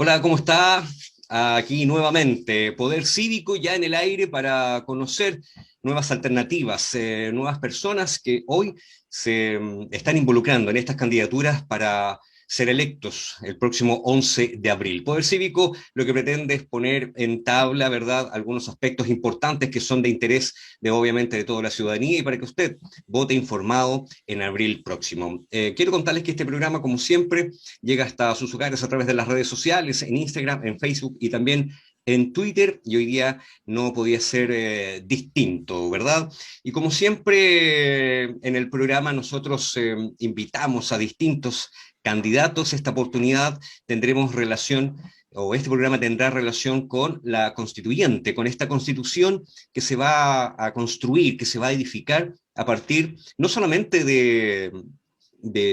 Hola, ¿cómo está? Aquí nuevamente, Poder Cívico ya en el aire para conocer nuevas alternativas, nuevas personas que hoy se están involucrando en estas candidaturas para ser electos el próximo 11 de abril. Poder Cívico lo que pretende es poner en tabla, ¿verdad?, algunos aspectos importantes que son de interés de obviamente de toda la ciudadanía y para que usted vote informado en abril próximo. Quiero contarles que este programa, como siempre, llega hasta sus hogares a través de las redes sociales, en Instagram, en Facebook y también en Twitter, y hoy día no podía ser distinto, ¿verdad? Y como siempre en el programa nosotros invitamos a distintos candidatos. Esta oportunidad tendremos relación, o este programa tendrá relación con la constituyente, con esta constitución que se va a construir, que se va a edificar a partir no solamente de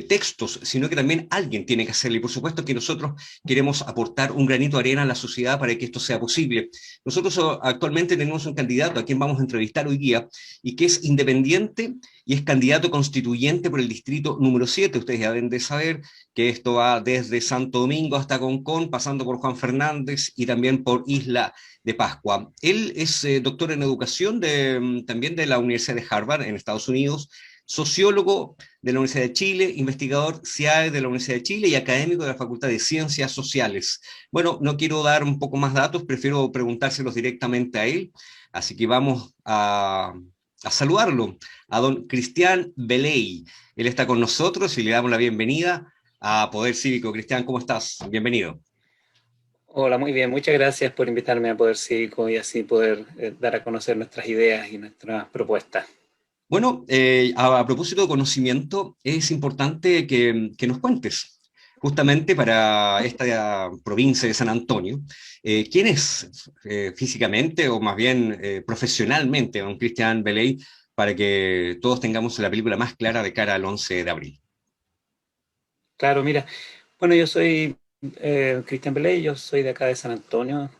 textos, sino que también alguien tiene que hacerlo. Y por supuesto que nosotros queremos aportar un granito de arena a la sociedad para que esto sea posible. Nosotros actualmente tenemos un candidato a quien vamos a entrevistar hoy día y que es independiente y es candidato constituyente por el distrito número 7. Ustedes ya deben de saber que esto va desde Santo Domingo hasta Concón, pasando por Juan Fernández y también por Isla de Pascua. Él es doctor en educación también de la Universidad de Harvard en Estados Unidos, sociólogo de la Universidad de Chile, investigador CIAE de la Universidad de Chile y académico de la Facultad de Ciencias Sociales. Bueno, no quiero dar un poco más datos, prefiero preguntárselos directamente a él, así que vamos a saludarlo, a don Cristian Beley. Él está con nosotros y le damos la bienvenida a Poder Cívico. Cristian, ¿cómo estás? Bienvenido. Hola, muy bien. Muchas gracias por invitarme a Poder Cívico y así poder dar a conocer nuestras ideas y nuestras propuestas. Bueno, a propósito de conocimiento, es importante que nos cuentes, justamente para esta provincia de San Antonio, quién es físicamente o más bien profesionalmente don Cristian Beley, para que todos tengamos la película más clara de cara al 11 de abril. Claro, mira, bueno, yo soy Cristian Beley, yo soy de acá de San Antonio.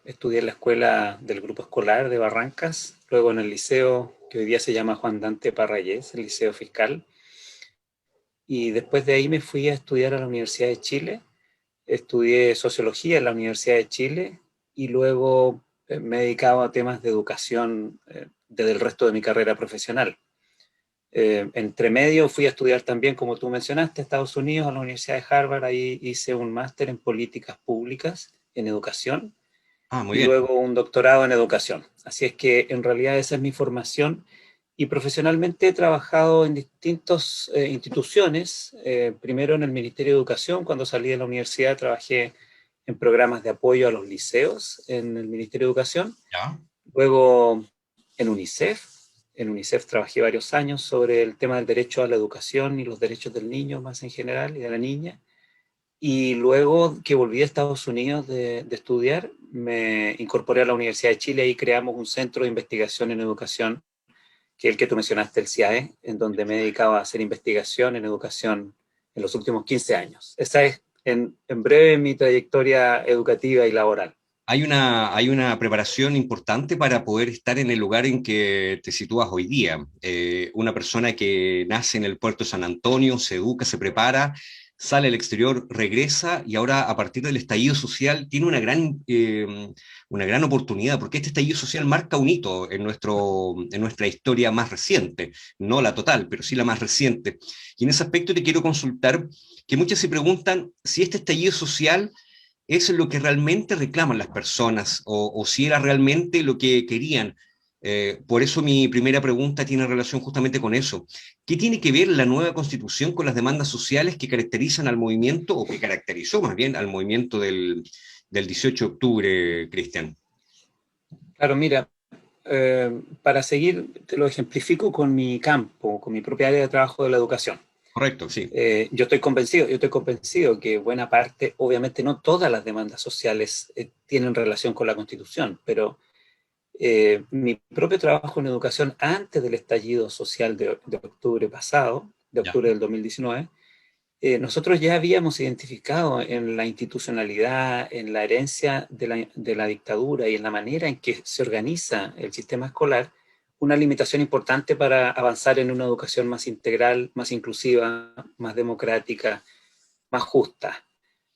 Estudié en la escuela del grupo escolar de Barrancas, luego en el liceo que hoy día se llama Juan Dante Parrayés, el Liceo Fiscal, y después de ahí me fui a estudiar a la Universidad de Chile. Estudié sociología en la Universidad de Chile y luego me he dedicado a temas de educación desde el resto de mi carrera profesional. Entre medio fui a estudiar también, como tú mencionaste, a Estados Unidos, a la Universidad de Harvard. Ahí hice un máster en políticas públicas, en educación, Ah, muy y bien. luego un doctorado en educación. Así es que en realidad esa es mi formación y profesionalmente he trabajado en distintas instituciones. Primero en el Ministerio de Educación, cuando salí de la universidad trabajé en programas de apoyo a los liceos en el Ministerio de Educación. Ya. Luego en UNICEF. En UNICEF trabajé varios años sobre el tema del derecho a la educación y los derechos del niño más en general y de la niña. Y luego que volví a Estados Unidos de estudiar, me incorporé a la Universidad de Chile y creamos un centro de investigación en educación, que es el que tú mencionaste, el CIAE, en donde me he dedicado a hacer investigación en educación en los últimos 15 años. Esa es en breve mi trayectoria educativa y laboral. Hay una preparación importante para poder estar en el lugar en que te sitúas hoy día. Una persona que nace en el puerto de San Antonio, se educa, se prepara, sale al exterior, regresa y ahora a partir del estallido social tiene una gran oportunidad, porque este estallido social marca un hito en nuestra historia más reciente, no la total, pero sí la más reciente. Y en ese aspecto te quiero consultar que muchas se preguntan si este estallido social es lo que realmente reclaman las personas o si era realmente lo que querían. Por eso mi primera pregunta tiene relación justamente con eso. ¿Qué tiene que ver la nueva constitución con las demandas sociales que caracterizan al movimiento, o que caracterizó más bien al movimiento del 18 de octubre, Cristian? Claro, mira, para seguir, te lo ejemplifico con mi campo, con mi propia área de trabajo de la educación. Correcto, sí. Yo estoy convencido que buena parte, obviamente no todas las demandas sociales tienen relación con la Constitución, pero mi propio trabajo en educación antes del estallido social de octubre pasado, de Ya. octubre del 2019, nosotros ya habíamos identificado en la institucionalidad, en la herencia de la dictadura y en la manera en que se organiza el sistema escolar, una limitación importante para avanzar en una educación más integral, más inclusiva, más democrática, más justa.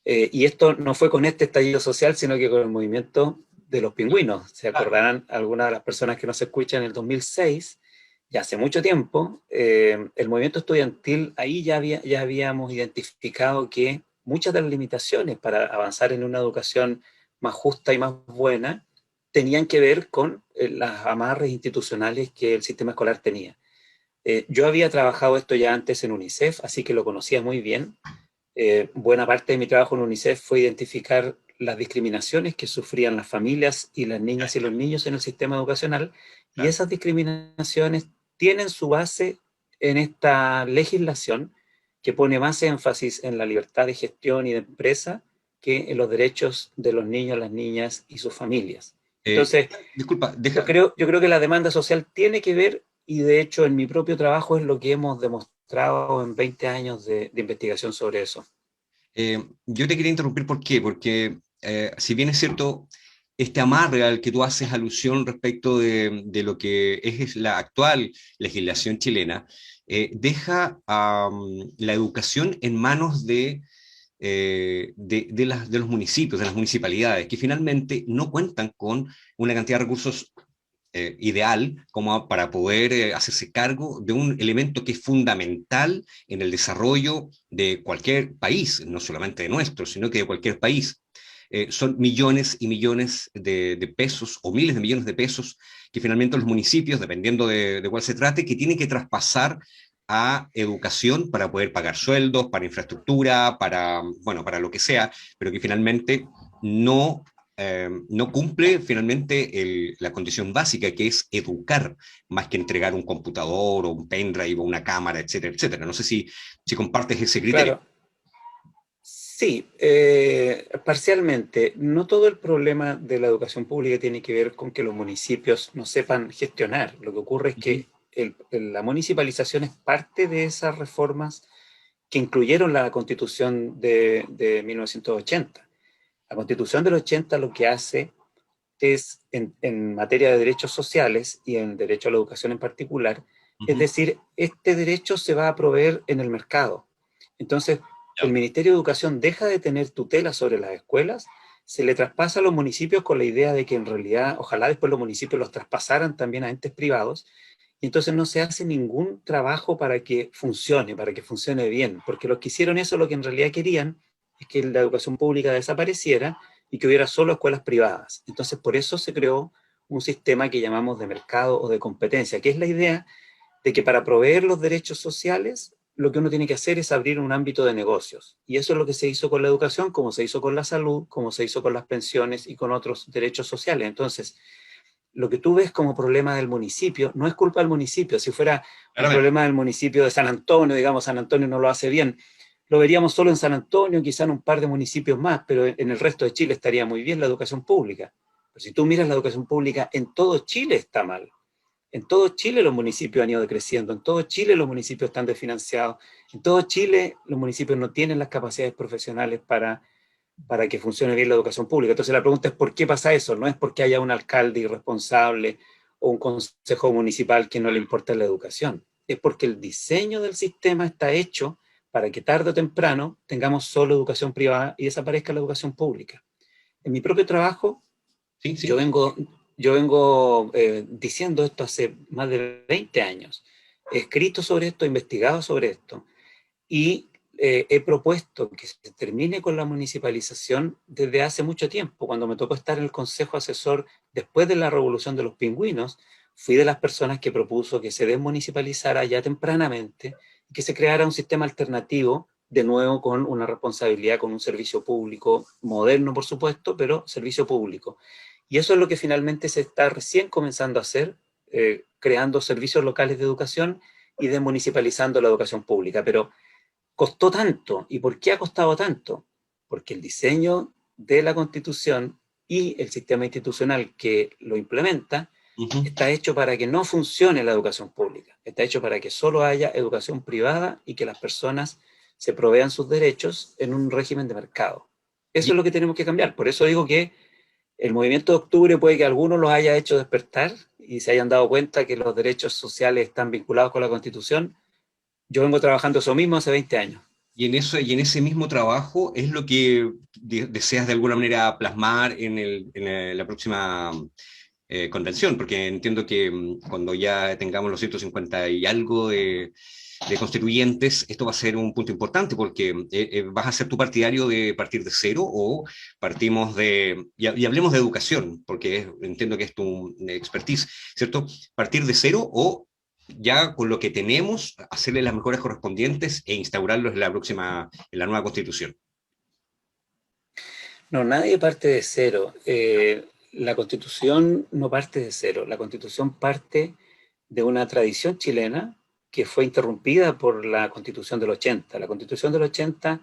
Y esto no fue con este estallido social, sino que con el movimiento de los pingüinos. Se acordarán algunas de las personas que nos escuchan en el 2006, ya hace mucho tiempo, el movimiento estudiantil, ahí ya habíamos identificado que muchas de las limitaciones para avanzar en una educación más justa y más buena tenían que ver con las amarres institucionales que el sistema escolar tenía. Yo había trabajado esto ya antes en UNICEF, así que lo conocía muy bien. Buena parte de mi trabajo en UNICEF fue identificar las discriminaciones que sufrían las familias y las niñas y los niños en el sistema educacional, y Claro. esas discriminaciones tienen su base en esta legislación que pone más énfasis en la libertad de gestión y de empresa que en los derechos de los niños, las niñas y sus familias. Eh, Entonces, disculpa, yo creo que la demanda social tiene que ver, y de hecho en mi propio trabajo es lo que hemos demostrado en 20 años de investigación sobre eso. yo te quería interrumpir, ¿por qué? Porque si bien es cierto, este amarre al que tú haces alusión respecto de lo que es la actual legislación chilena, deja la educación en manos de los municipios, de las municipalidades, que finalmente no cuentan con una cantidad de recursos ideal como para poder hacerse cargo de un elemento que es fundamental en el desarrollo de cualquier país, no solamente de nuestro, sino que de cualquier país. Son millones y millones de pesos o miles de millones de pesos que finalmente los municipios, dependiendo de cuál se trate, que tienen que traspasar a educación para poder pagar sueldos, para infraestructura, para, bueno, para lo que sea, pero que finalmente no cumple finalmente la condición básica, que es educar, más que entregar un computador o un pendrive o una cámara, etcétera, etcétera. No sé si compartes ese criterio. Claro, sí, parcialmente. No todo el problema de la educación pública tiene que ver con que los municipios no sepan gestionar. Lo que ocurre es Ujú. que la municipalización es parte de esas reformas que incluyeron la Constitución de 1980. La Constitución del 80 lo que hace es, en materia de derechos sociales y en derecho a la educación en particular, es Ujú. decir, este derecho se va a proveer en el mercado. Entonces, el Ya. Ministerio de Educación deja de tener tutela sobre las escuelas, se le traspasa a los municipios con la idea de que en realidad, ojalá después los municipios los traspasaran también a entes privados, y entonces no se hace ningún trabajo para que funcione bien, porque los que hicieron eso lo que en realidad querían es que la educación pública desapareciera y que hubiera solo escuelas privadas. Entonces, por eso se creó un sistema que llamamos de mercado o de competencia, que es la idea de que para proveer los derechos sociales, lo que uno tiene que hacer es abrir un ámbito de negocios. Y eso es lo que se hizo con la educación, como se hizo con la salud, como se hizo con las pensiones y con otros derechos sociales. Entonces, lo que tú ves como problema del municipio no es culpa del municipio. Si fuera un Claramente. problema del municipio de San Antonio, digamos, San Antonio no lo hace bien, lo veríamos solo en San Antonio, quizá en un par de municipios más, pero en el resto de Chile estaría muy bien la educación pública. Pero si tú miras la educación pública, en todo Chile está mal. En todo Chile los municipios han ido decreciendo, en todo Chile los municipios están desfinanciados, en todo Chile los municipios no tienen las capacidades profesionales para que funcione bien la educación pública. Entonces la pregunta es ¿por qué pasa eso? No es porque haya un alcalde irresponsable o un consejo municipal que no le importa la educación. Es porque el diseño del sistema está hecho para que tarde o temprano tengamos solo educación privada y desaparezca la educación pública. En mi propio trabajo, Sí, yo sí. vengo, yo vengo diciendo esto hace más de 20 años. He escrito sobre esto, he investigado sobre esto y he propuesto que se termine con la municipalización desde hace mucho tiempo. Cuando me tocó estar en el Consejo Asesor después de la Revolución de los Pingüinos, fui de las personas que propuso que se desmunicipalizara ya tempranamente y que se creara un sistema alternativo, de nuevo con una responsabilidad, con un servicio público moderno, por supuesto, pero servicio público. Y eso es lo que finalmente se está recién comenzando a hacer, creando servicios locales de educación y desmunicipalizando la educación pública. Pero costó tanto. ¿Y por qué ha costado tanto? Porque el diseño de la Constitución y el sistema institucional que lo implementa Ujú. está hecho para que no funcione la educación pública. Está hecho para que solo haya educación privada y que las personas se provean sus derechos en un régimen de mercado. Eso Y- es lo que tenemos que cambiar. Por eso digo que el movimiento de octubre puede que algunos los haya hecho despertar y se hayan dado cuenta que los derechos sociales están vinculados con la Constitución. Yo vengo trabajando eso mismo hace 20 años. y en ese mismo trabajo es lo que deseas de alguna manera plasmar en la próxima convención, porque entiendo que cuando ya tengamos los 150 y algo de constituyentes, esto va a ser un punto importante, porque vas a ser tu partidario de partir de cero o partimos y hablemos de educación, porque entiendo que es tu expertise, ¿cierto? Partir de cero o ya con lo que tenemos, hacerle las mejoras correspondientes e instaurarlos en la nueva constitución. No, nadie parte de cero. La Constitución no parte de cero. La Constitución parte de una tradición chilena que fue interrumpida por la Constitución del 80. La Constitución del 80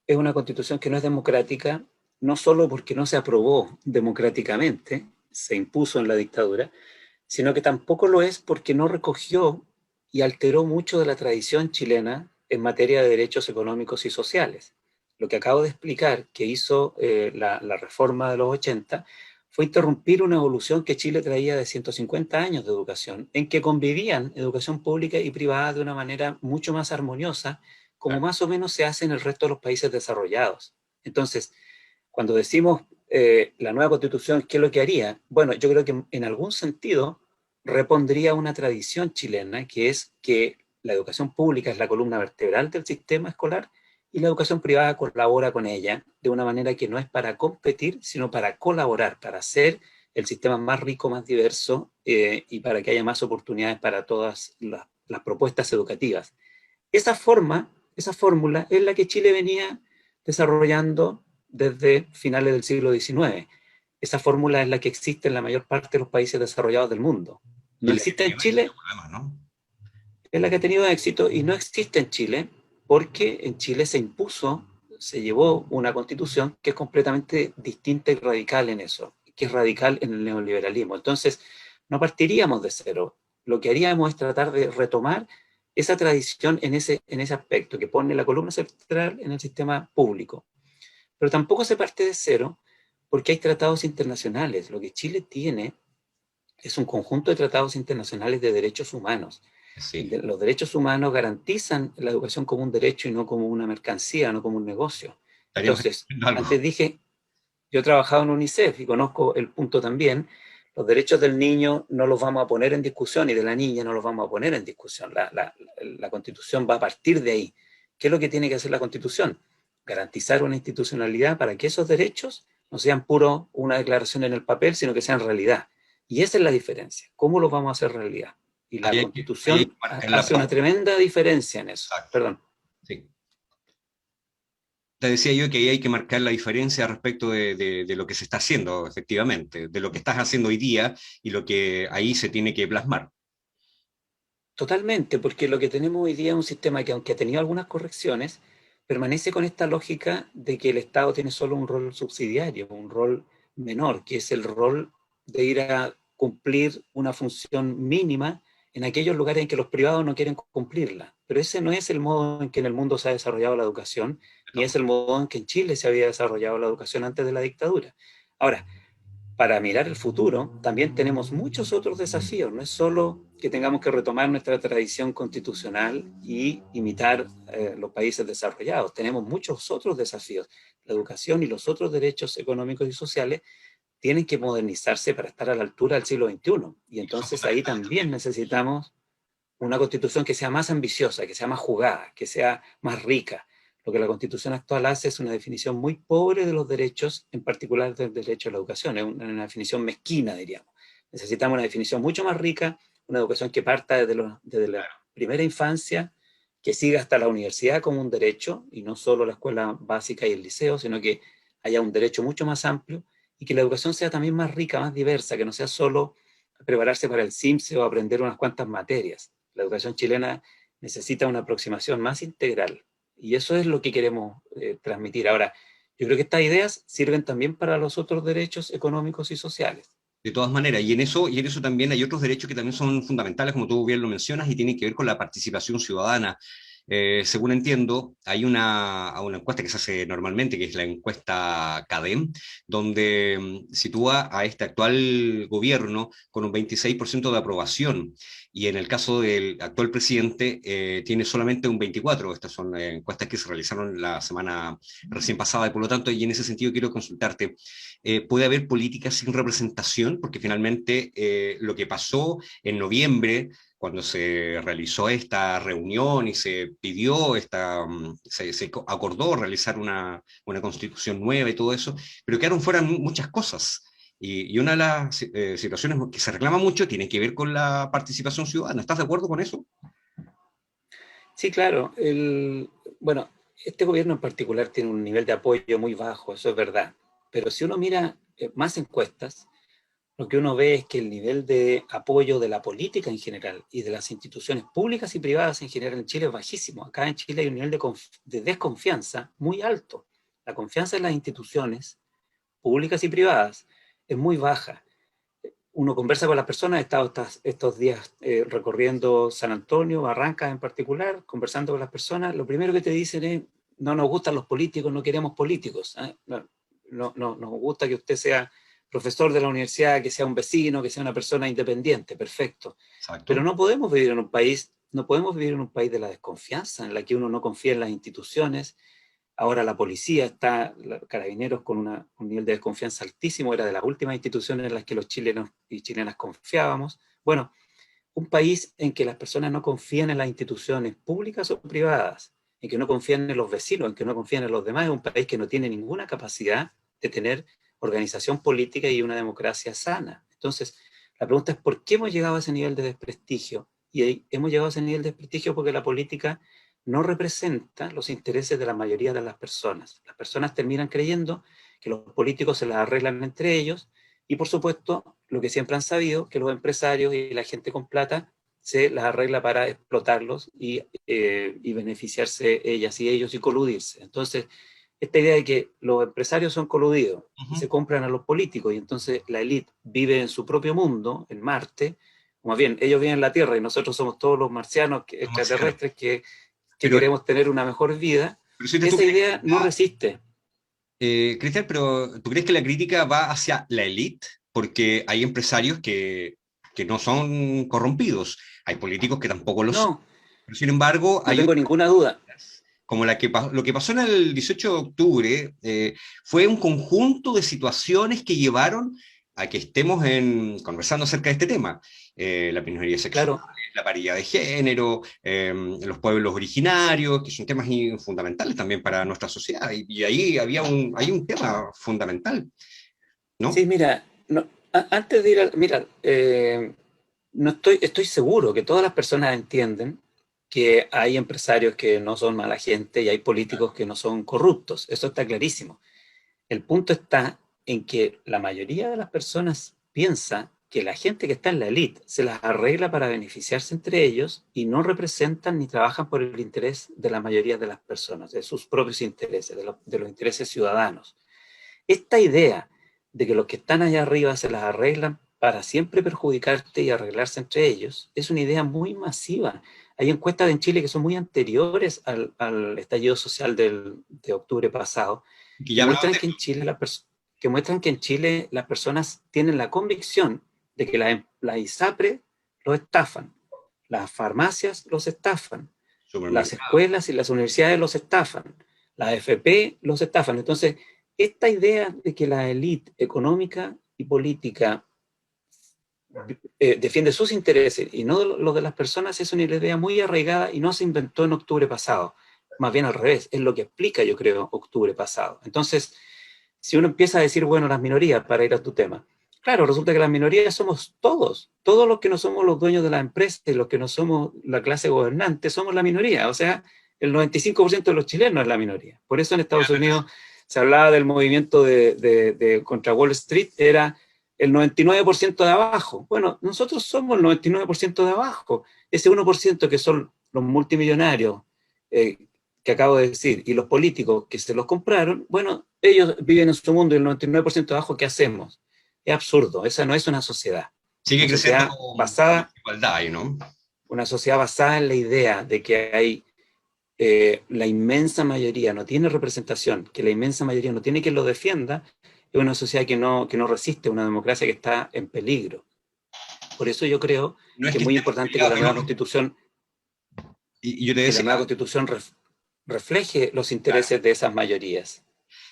es una constitución que no es democrática, no solo porque no se aprobó democráticamente, se impuso en la dictadura, sino que tampoco lo es porque no recogió y alteró mucho de la tradición chilena en materia de derechos económicos y sociales. Lo que acabo de explicar que hizo la reforma de los 80 fue interrumpir una evolución que Chile traía de 150 años de educación, en que convivían educación pública y privada de una manera mucho más armoniosa, como Claro. más o menos se hace en el resto de los países desarrollados. Entonces, cuando decimos la nueva constitución, ¿qué es lo que haría? Bueno, yo creo que en algún sentido repondría una tradición chilena, que es que la educación pública es la columna vertebral del sistema escolar y la educación privada colabora con ella de una manera que no es para competir, sino para colaborar, para hacer el sistema más rico, más diverso y para que haya más oportunidades para todas las propuestas educativas. Esa forma, esa fórmula es la que Chile venía desarrollando desde finales del siglo XIX. Esa fórmula es la que existe en la mayor parte de los países desarrollados del mundo. Y No es la que existe en tiene éxito, Chile, además, ¿no? es la que ha tenido éxito y no existe en Chile porque en Chile se impuso, se llevó una constitución que es completamente distinta y radical en eso, que es radical en el neoliberalismo. Entonces, no partiríamos de cero. Lo que haríamos es tratar de retomar esa tradición en ese aspecto, que pone la columna central en el sistema público. Pero tampoco se parte de cero porque hay tratados internacionales. Lo que Chile tiene es un conjunto de tratados internacionales de derechos humanos. Sí. Los derechos humanos garantizan la educación como un derecho y no como una mercancía, no como un negocio. Estaríamos Entonces, haciendo algo. antes dije, yo he trabajado en UNICEF y conozco el punto también. Los derechos del niño no los vamos a poner en discusión y de la niña no los vamos a poner en discusión. La Constitución va a partir de ahí. ¿Qué es lo que tiene que hacer la Constitución? Garantizar una institucionalidad para que esos derechos no sean puro una declaración en el papel, sino que sean realidad. Y esa es la diferencia. ¿Cómo los vamos a hacer realidad? Y la Ahí hay que Constitución marcar la hace una pauta. tremenda diferencia en eso. Exacto. Perdón. Sí. Te decía yo que ahí hay que marcar la diferencia respecto de lo que se está haciendo, efectivamente, de lo que estás haciendo hoy día y lo que ahí se tiene que plasmar. Totalmente, porque lo que tenemos hoy día es un sistema que, aunque ha tenido algunas correcciones, permanece con esta lógica de que el Estado tiene solo un rol subsidiario, un rol menor, que es el rol de ir a cumplir una función mínima en aquellos lugares en que los privados no quieren cumplirla. Pero ese no es el modo en que en el mundo se ha desarrollado la educación, ni es el modo en que en Chile se había desarrollado la educación antes de la dictadura. Ahora, para mirar el futuro, también tenemos muchos otros desafíos. No es solo que tengamos que retomar nuestra tradición constitucional y imitar los países desarrollados. Tenemos muchos otros desafíos. La educación y los otros derechos económicos y sociales tienen que modernizarse para estar a la altura del siglo XXI. Y Y son entonces ahí fundamentales también también. necesitamos una constitución que sea más ambiciosa, que sea más jugada, que sea más rica. Lo que la constitución actual hace es una definición muy pobre de los derechos, en particular del derecho a la educación. Es una definición mezquina, diríamos. Necesitamos una definición mucho más rica, una educación que parta desde la primera infancia, que siga hasta la universidad como un derecho, y no solo la escuela básica y el liceo, sino que haya un derecho mucho más amplio, y que la educación sea también más rica, más diversa, que no sea solo prepararse para el CIMSE o aprender unas cuantas materias. La educación chilena necesita una aproximación más integral y eso es lo que queremos transmitir. Ahora, yo creo que estas ideas sirven también para los otros derechos económicos y sociales. De todas maneras, y en eso también hay otros derechos que también son fundamentales, como tú bien lo mencionas, y tienen que ver con la participación ciudadana. Según entiendo, hay una encuesta que se hace normalmente, que es la encuesta CADEM, donde sitúa a este actual gobierno con un 26% de aprobación, y en el caso del actual presidente tiene solamente un 24%. Estas son encuestas que se realizaron la semana recién pasada, y por lo tanto, y en ese sentido quiero consultarte, ¿puede haber políticas sin representación? Porque finalmente lo que pasó en noviembre, cuando se realizó esta reunión y se pidió, se acordó realizar una constitución nueva y todo eso, pero quedaron fuera muchas cosas. Y una de las situaciones que se reclama mucho tiene que ver con la participación ciudadana. ¿Estás de acuerdo con eso? Sí, claro. Bueno, este gobierno en particular tiene un nivel de apoyo muy bajo, eso es verdad. Pero si uno mira más encuestas, lo que uno ve es que el nivel de apoyo de la política en general y de las instituciones públicas y privadas en general en Chile es bajísimo. Acá en Chile hay un nivel de desconfianza muy alto. La confianza en las instituciones públicas y privadas es muy baja. Uno conversa con las personas, he estado estos días recorriendo San Antonio, Barrancas en particular, conversando con las personas, lo primero que te dicen es, no nos gustan los políticos, no queremos políticos, ¿eh? No nos gusta que usted sea profesor de la universidad, que sea un vecino, que sea una persona independiente, perfecto. Pero Exacto. no podemos vivir en un país, no podemos vivir en un país de la desconfianza, en la que uno no confía en las instituciones. Ahora la policía está, Carabineros, con un nivel de desconfianza altísimo, era de las últimas instituciones en las que los chilenos y chilenas confiábamos. Bueno, un país en que las personas no confían en las instituciones públicas o privadas, en que no confían en los vecinos, en que no confían en los demás, es un país que no tiene ninguna capacidad de tener organización política y una democracia sana. Entonces, la pregunta es, ¿por qué hemos llegado a ese nivel de desprestigio? Y hemos llegado a ese nivel de desprestigio porque la política no representa los intereses de la mayoría de las personas. Las personas terminan creyendo que los políticos se las arreglan entre ellos y, por supuesto, lo que siempre han sabido, que los empresarios y la gente con plata se las arregla para explotarlos y beneficiarse ellas y ellos y coludirse. Entonces, esta idea de que los empresarios son coludidos y Ujú. se compran a los políticos y entonces la élite vive en su propio mundo, en Marte, o más bien, ellos viven en la Tierra y nosotros somos todos los marcianos Los marcianos. extraterrestres que Pero, queremos tener una mejor vida, pero si tú esa crees, idea no resiste. Cristian, pero ¿tú crees que la crítica va hacia la élite? Porque hay empresarios que no son corrompidos, hay políticos que tampoco lo son. No, Pero sin embargo, no hay tengo ninguna duda. como lo que pasó en el 18 de octubre, fue un conjunto de situaciones que llevaron a que estemos conversando acerca de este tema. La minoría sexual, Claro, la paridad de género, los pueblos originarios, que son temas fundamentales también para nuestra sociedad. Y ahí hay un tema fundamental, ¿no? sí, mira, no, antes de ir a, mira, no estoy seguro que todas las personas entienden que hay empresarios que no son mala gente y hay políticos que no son corruptos. Eso está clarísimo. El punto está en que la mayoría de las personas piensa que la gente que está en la élite se las arregla para beneficiarse entre ellos y no representan ni trabajan por el interés de la mayoría de las personas, de sus propios intereses, de los intereses ciudadanos. Esta idea de que los que están allá arriba se las arreglan para siempre perjudicarte y arreglarse entre ellos es una idea muy masiva. Hay encuestas en Chile que son muy anteriores al estallido social de octubre pasado, Que que ya hablaban muestran de que esto. en Chile, que muestran que en Chile las personas tienen la convicción de que la ISAPRE los estafan, las farmacias los estafan, las Supermercado. escuelas y las universidades los estafan, las AFP los estafan. Entonces, esta idea de que la élite económica y política defiende sus intereses y no los de las personas es una idea muy arraigada y no se inventó en octubre pasado. Más bien al revés, es lo que explica, yo creo, octubre pasado. Entonces, si uno empieza a decir, bueno, las minorías, para ir a tu tema, claro, resulta que las minorías somos todos los que no somos los dueños de la empresa y los que no somos la clase gobernante, somos la minoría. O sea, el 95% de los chilenos es la minoría. Por eso en Estados Unidos se hablaba del movimiento contra Wall Street, era el 99% de abajo. Bueno, nosotros somos el 99% de abajo. Ese 1% que son los multimillonarios, eh, que acabo de decir, y los políticos que se los compraron, bueno, ellos viven en su mundo y el 99% de abajo, ¿qué hacemos? Es absurdo, esa no es una sociedad. Sigue Una creciendo sociedad la basada, desigualdad, ¿no? una sociedad basada en la idea de que hay la inmensa mayoría no tiene representación, que la inmensa mayoría no tiene quien lo defienda, es una sociedad que no resiste, una democracia que está en peligro. Por eso yo creo No es que que es muy estemos importante que peleados la con nueva otros. constitución, Y yo te que la decía, nueva constitución refleje los claro, intereses de esas mayorías.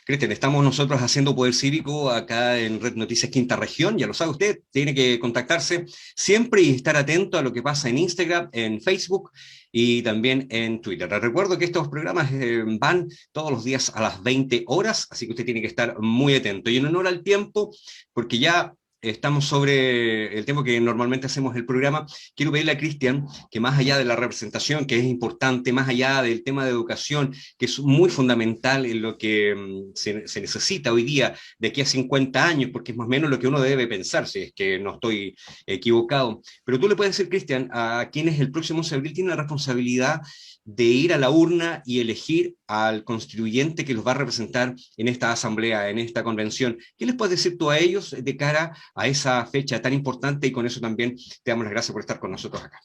Cristian, estamos nosotros haciendo Poder Cívico acá en Red Noticias Quinta Región, ya lo sabe usted, tiene que contactarse siempre y estar atento a lo que pasa en Instagram, en Facebook y también en Twitter. Les recuerdo que estos programas van todos los días a las 20 horas, así que usted tiene que estar muy atento. Y en honor al tiempo, porque ya estamos sobre el tiempo que normalmente hacemos el programa, quiero pedirle a Cristian que más allá de la representación, que es importante, más allá del tema de educación, que es muy fundamental en lo que se necesita hoy día, de aquí a 50 años, porque es más o menos lo que uno debe pensar, si es que no estoy equivocado. Pero tú le puedes decir, Cristian, a quienes el próximo 11 de abril tienen la responsabilidad de ir a la urna y elegir al constituyente que los va a representar en esta asamblea, en esta convención. ¿Qué les puedes decir tú a ellos de cara a esa fecha tan importante? Y con eso también te damos las gracias por estar con nosotros acá.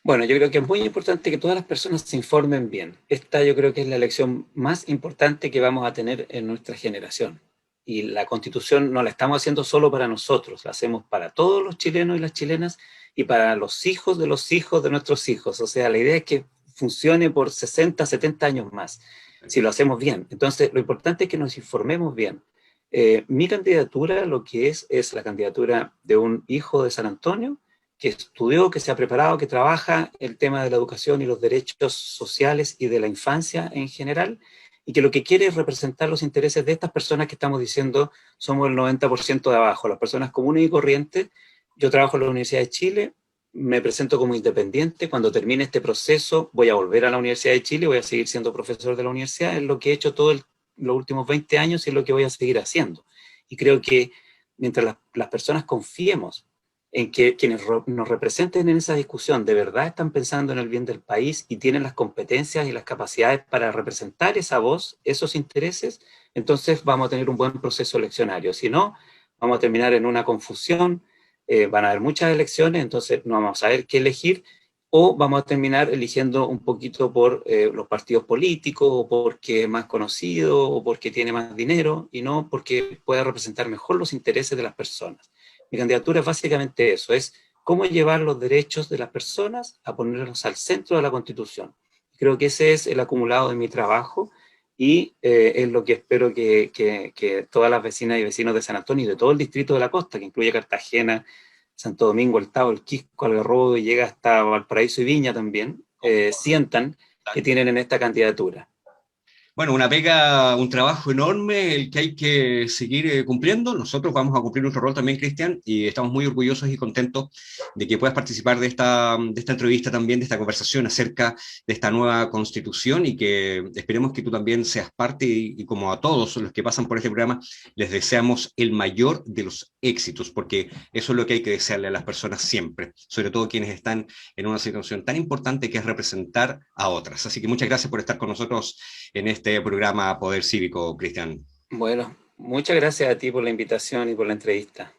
Bueno, yo creo que es muy importante que todas las personas se informen bien. Esta yo creo que es la elección más importante que vamos a tener en nuestra generación. Y la Constitución no la estamos haciendo solo para nosotros, la hacemos para todos los chilenos y las chilenas y para los hijos de nuestros hijos. O sea, la idea es que funcione por 60, 70 años más, si lo hacemos bien. Entonces, lo importante es que nos informemos bien. Mi candidatura, lo que es la candidatura de un hijo de San Antonio, que estudió, que se ha preparado, que trabaja el tema de la educación y los derechos sociales y de la infancia en general, y que lo que quiere es representar los intereses de estas personas que estamos diciendo somos el 90% de abajo, las personas comunes y corrientes. Yo trabajo en la Universidad de Chile, me presento como independiente, cuando termine este proceso voy a volver a la Universidad de Chile, voy a seguir siendo profesor de la universidad, es lo que he hecho todos los últimos 20 años y es lo que voy a seguir haciendo. Y creo que mientras las personas confiemos en que quienes nos representen en esa discusión de verdad están pensando en el bien del país y tienen las competencias y las capacidades para representar esa voz, esos intereses, entonces vamos a tener un buen proceso eleccionario. Si no, vamos a terminar en una confusión, van a haber muchas elecciones, entonces no vamos a saber qué elegir, o vamos a terminar eligiendo un poquito por los partidos políticos, o porque es más conocido, o porque tiene más dinero, y no porque pueda representar mejor los intereses de las personas. Mi candidatura es básicamente eso, es cómo llevar los derechos de las personas a ponerlos al centro de la Constitución. Creo que ese es el acumulado de mi trabajo y es lo que espero que todas las vecinas y vecinos de San Antonio y de todo el distrito de la costa, que incluye Cartagena, Santo Domingo, El Tao, El Quisco, Algarrobo y llega hasta Valparaíso y Viña también, sientan que tienen en esta candidatura. Bueno, una pega, un trabajo enorme el que hay que seguir cumpliendo. Nosotros vamos a cumplir nuestro rol también, Cristian, y estamos muy orgullosos y contentos de que puedas participar de esta entrevista también, de esta conversación acerca de esta nueva constitución y que esperemos que tú también seas parte y como a todos los que pasan por este programa, les deseamos el mayor de los éxitos, porque eso es lo que hay que desearle a las personas siempre, sobre todo quienes están en una situación tan importante que es representar a otras. Así que muchas gracias por estar con nosotros en este programa Poder Cívico, Cristian. Bueno, muchas gracias a ti por la invitación y por la entrevista.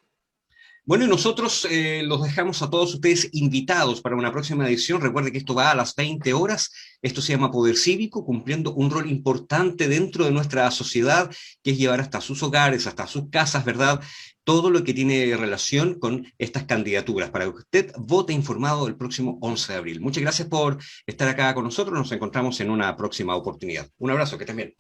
Bueno, y nosotros los dejamos a todos ustedes invitados para una próxima edición. Recuerde que esto va a las 20 horas. Esto se llama Poder Cívico, cumpliendo un rol importante dentro de nuestra sociedad, que es llevar hasta sus hogares, hasta sus casas, ¿verdad? Todo lo que tiene relación con estas candidaturas, para que usted vote informado el próximo 11 de abril. Muchas gracias por estar acá con nosotros. Nos encontramos en una próxima oportunidad. Un abrazo, que estén bien.